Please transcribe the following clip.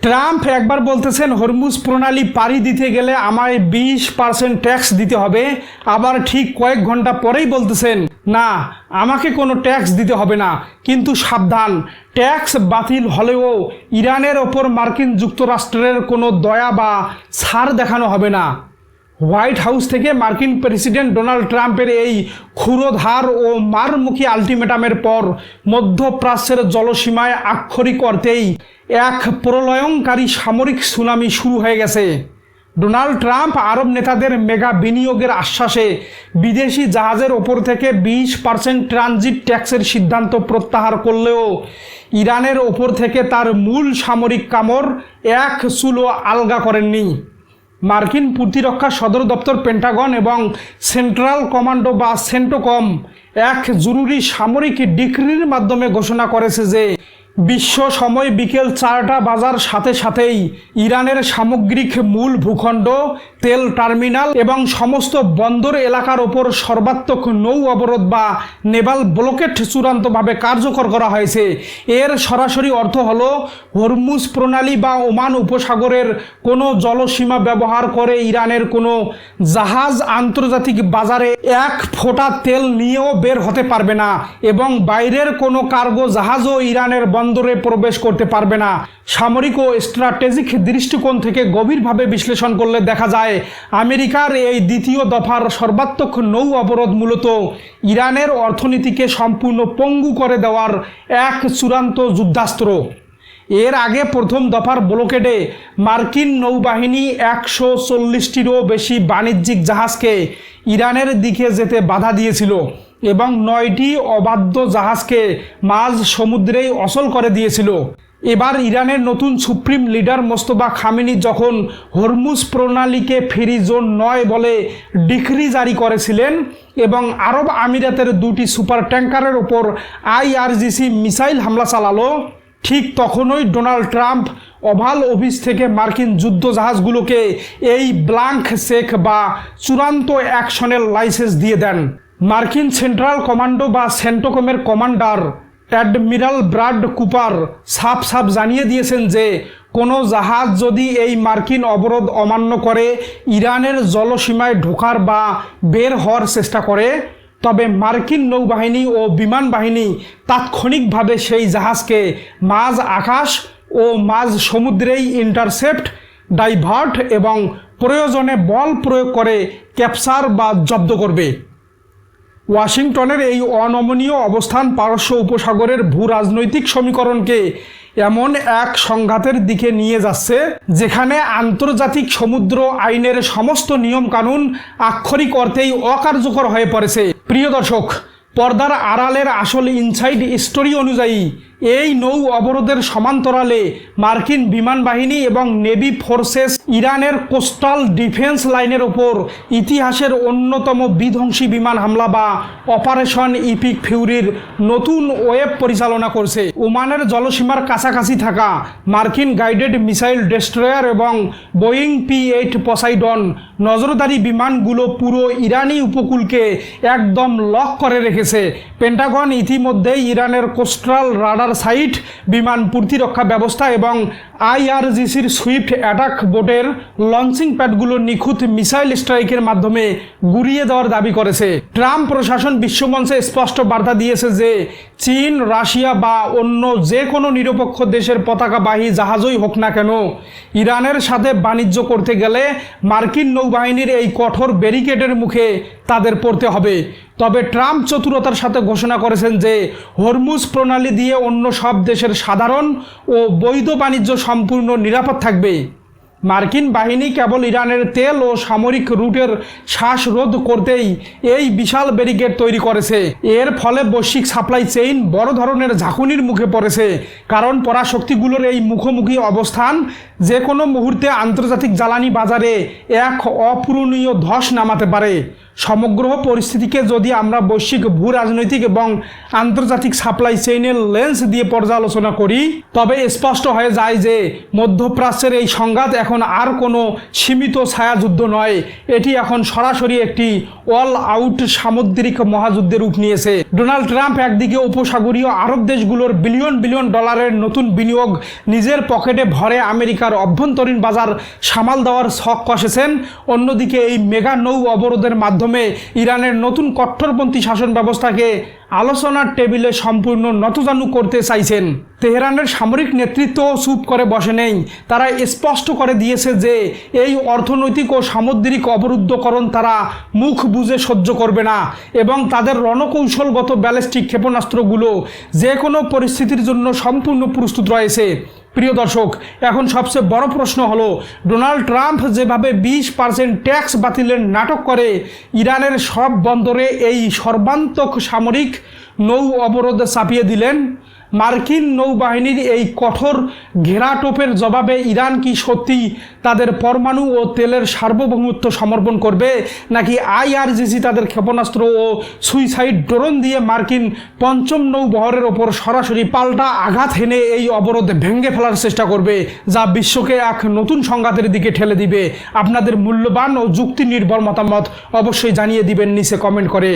Trump একবার বলতেছেন Hormuz প্রণালী পাড়ি দিতে গেলে আমায় 20% ট্যাক্স দিতে হবে, আবার ঠিক কয়েক ঘন্টা পরেই বলতেছেন না, আমাকে কোনো ট্যাক্স দিতে হবে না। কিন্তু সাবধান, ট্যাক্স বাতিল হলেও ইরানের ওপর মার্কিন যুক্তরাষ্ট্রের কোনো দয়া বা ছাড় দেখানো হবে না। হোয়াইট হাউস থেকে মার্কিন প্রেসিডেন্ট ডোনাল্ড ট্রাম্পের এই ক্ষুরোধার ও মারমুখী আলটিমেটামের পর মধ্যপ্রাচ্যের জলসীমায় আক্ষরিক অর্থেই এক প্রলয়ঙ্কারী সামরিক সুনামি শুরু হয়ে গেছে। ডোনাল্ড ট্রাম্প আরব নেতাদের মেগা বিনিয়োগের আশ্বাসে বিদেশি জাহাজের ওপর থেকে 20% ট্রানজিট ট্যাক্সের সিদ্ধান্ত প্রত্যাহার করলেও ইরানের ওপর থেকে তার মূল সামরিক কামড় এক চুলও আলগা করেননি। মার্কিন প্রতিরক্ষা সদর দপ্তর পেন্টাগন এবং সেন্ট্রাল কমান্ডো বা সেন্টোকম এক জরুরি সামরিক ডিক্রির মাধ্যমে ঘোষণা করেছে যে বিশ্ব সময় বিকেল 4টা বাজার সাথে সাথেই ইরানের সামগ্রিক মূল ভূখণ্ড, তেল টার্মিনাল এবং সমস্ত বন্দর এলাকার ওপর সর্বাত্মক নৌ অবরোধ বা নেভাল ব্লকেট চূড়ান্তভাবে কার্যকর করা হয়েছে। এর সরাসরি অর্থ হলো হরমুজ প্রণালী বা ওমান উপসাগরের কোনো জলসীমা ব্যবহার করে ইরানের কোনো জাহাজ আন্তর্জাতিক বাজারে এক ফোঁটা তেল নিয়েও বের হতে পারবে না এবং বাইরের কোনো কার্গো জাহাজও ইরানের বন্দরে প্রবেশ করতে পারবে না। সামরিক ও স্ট্র্যাটেজিক দৃষ্টিকোণ থেকে গভীরভাবে বিশ্লেষণ করলে দেখা যায় আমেরিকার এই দ্বিতীয় দফার সর্বাত্মক নৌ অবরোধ মূলত ইরানের অর্থনীতিকে সম্পূর্ণ পঙ্গু করে দেওয়ার এক চূড়ান্ত যুদ্ধাস্ত্র। এর আগে প্রথম দফার ব্লকেডে মার্কিন নৌবাহিনী 140টিরও বেশি বাণিজ্যিক জাহাজকে ইরানের দিকে যেতে বাধা দিয়েছিল এবং 9টি অবাধ্য জাহাজকে মাঝ সমুদ্রেই অচল করে দিয়েছিল। এবার ইরানের নতুন সুপ্রিম লিডার মোস্তফা খামেনি যখন হরমুজ প্রণালীকে ফ্রি জোন নয় বলে ডিক্রি জারি করেছিলেন এবং আরব আমিরাতের 2টি সুপার ট্যাঙ্কারের ওপর IRGC মিসাইল হামলা চালালো, ঠিক তখনই ডোনাল্ড ট্রাম্প ওভাল অফিস থেকে মার্কিন যুদ্ধ জাহাজগুলোকে এই ব্ল্যাঙ্ক চেক বা চূড়ান্ত অ্যাকশনের লাইসেন্স দিয়ে দেন। মার্কিন সেন্ট্রাল কমান্ডো বা সেন্টোকমের কমান্ডার অ্যাডমিরাল ব্রাড কুপার সাফ জানিয়ে দিয়েছেন যে কোনো জাহাজ যদি এই মার্কিন অবরোধ অমান্য করে ইরানের জলসীমায় ঢোকার বা বের হওয়ার চেষ্টা করে, তবে মার্কিন নৌবাহিনী ও বিমান বাহিনী তাৎক্ষণিকভাবে সেই জাহাজকে মাঝ আকাশ ও মাঝ সমুদ্রেই ইন্টারসেপ্ট, ডাইভার্ট এবং প্রয়োজনে বল প্রয়োগ করে ক্যাপচার বা জব্দ করবে। ওয়াশিংটনের এই অনমনীয় অবস্থান পারস্য উপসাগরের ভূ রাজনৈতিক সমীকরণকে এমন এক সংঘাতের দিকে নিয়ে যাচ্ছে যেখানে আন্তর্জাতিক সমুদ্র আইনের সমস্ত নিয়মকানুন আক্ষরিক অর্থেই অকার্যকর হয়ে পড়েছে। প্রিয় দর্শক, পর্দার আড়ালের আসল ইনসাইড স্টোরি অনুযায়ী এই নৌ অবরোধের সমান্তরালে মার্কিন বিমান বাহিনী এবং নেভি ফোর্সেস ইরানের কোস্টাল ডিফেন্স লাইনের ওপর ইতিহাসের অন্যতম বিধ্বংসী বিমান হামলা বা অপারেশন ইপিক ফিউরির নতুন ওয়েব পরিচালনা করছে। ওমানের জলসীমার কাছাকাছি থাকা মার্কিন গাইডেড মিসাইল ডেস্ট্রয়ার এবং বোয়িং P-8 পসাইডন নজরদারি বিমানগুলো পুরো ইরানি উপকূলকে একদম লক করে রেখেছে। পেন্টাগন ইতিমধ্যেই ইরানের কোস্টাল রাডার সাইট, বিমান প্রতিরক্ষা ব্যবস্থা এবং IRGCর সুইফট অ্যাটাক বোটের লঞ্চিং প্যাডগুলো নিখুঁত মিসাইল স্ট্রাইকের মাধ্যমে গুড়িয়ে দেওয়ার দাবি করেছে। ট্রাম্প প্রশাসন বিশ্বমঞ্চে স্পষ্ট বার্তা দিয়েছে যে চীন, রাশিয়া বা অন্য যে কোনো নিরপেক্ষ দেশের পতাকাবাহী জাহাজই হোক না কেন, ইরানের সাথে বাণিজ্য করতে গেলে মার্কিন নৌবাহিনীর এই কঠোর ব্যারিকেডের মুখে তাদের পড়তে হবে। তবে ট্রাম্প চতুরতার সাথে ঘোষণা করেছেন যে হরমুজ প্রণালী দিয়ে অন্য সব দেশের সাধারণ ও বৈধ বাণিজ্য সম্পূর্ণ নিরাপদ থাকবে। মার্কিন বাহিনী কেবল ইরানের তেল ও সামরিক রুটের শ্বাসরোধ করতেই এই বিশাল ব্যারিকেড তৈরি করেছে। এর ফলে বৈশ্বিক সাপ্লাই চেইন বড় ধরনের ঝাঁকুনির মুখে পড়েছে, কারণ পরাশক্তিগুলোর এই মুখোমুখি অবস্থান যে কোনো মুহূর্তে আন্তর্জাতিক জ্বালানি বাজারে এক অপূরণীয় ধস নামাতে পারে। সমগ্র পরিস্থিতিকে যদি আমরা বৈশ্বিক ভূ রাজনৈতিক এবং আন্তর্জাতিক সাপ্লাই চেইনের লেন্স দিয়ে পর্যালোচনা করি তবে স্পষ্ট হয়ে যায় যে মধ্যপ্রাচ্যের এই সংঘাত এখন আর কোনো সীমিত ছায়াযুদ্ধ নয়, এটি এখন সরাসরি একটি অল আউট সামুদ্রিক মহাযুদ্ধের রূপ নিয়েছে। ডোনাল্ড ট্রাম্প একদিকে উপসাগরীয় আরব দেশগুলোর বিলিয়ন বিলিয়ন ডলারের নতুন বিনিয়োগ নিজের পকেটে ভরে আমেরিকার অভ্যন্তরীণ বাজার সামাল দেওয়ার ছক কষেছেন, অন্যদিকে এই মেগা নৌ অবরোধের মাধ্যমে ইরানের নতুন কট্টরপন্থী শাসন ব্যবস্থাকে আলোচনার টেবিলে সম্পূর্ণ নতজানু করতে চাইছেন। তেহরানের সামরিক নেতৃত্ব চুপ করে বসে নেই, তারা স্পষ্ট করে দিয়েছে যে এই অর্থনৈতিক ও সামুদ্রিক অবরুদ্ধকরণ তারা মুখ বুজে সহ্য করবে না এবং তাদের রণকৌশলগত ব্যালিস্টিক ক্ষেপণাস্ত্রগুলো যে কোনো পরিস্থিতির জন্য সম্পূর্ণ প্রস্তুত রয়েছে। প্রিয় দর্শক, এখন সবচেয়ে বড় প্রশ্ন হলো ডোনাল্ড ট্রাম্প যেভাবে 20% ট্যাক্স বাতিলের নাটক করে ইরানের সব বন্দরে এই সর্বান্তক সামরিক নৌ অবরোধ চাপিয়ে দিলেন, মার্কিন নৌবাহিনীর এই কঠোর ঘেরাটোপের জবাবে ইরান কি সত্যি তাদের পরমাণু ও তেলের সার্বভৌমত্ব সমর্পণ করবে, নাকি আইআরজিসি তাদের ক্ষেপণাস্ত্র ও সুইসাইড ড্রোন দিয়ে মার্কিন পঞ্চম নৌবহরের ওপর সরাসরি পাল্টা আঘাত হেনে এই অবরোধ ভেঙে ফেলার চেষ্টা করবে, যা বিশ্বকে এক নতুন সংঘাতের দিকে ঠেলে দিবে? আপনাদের মূল্যবান ও যুক্তি নির্ভর মতামত অবশ্যই জানিয়ে দিবেন নিচে কমেন্ট করে।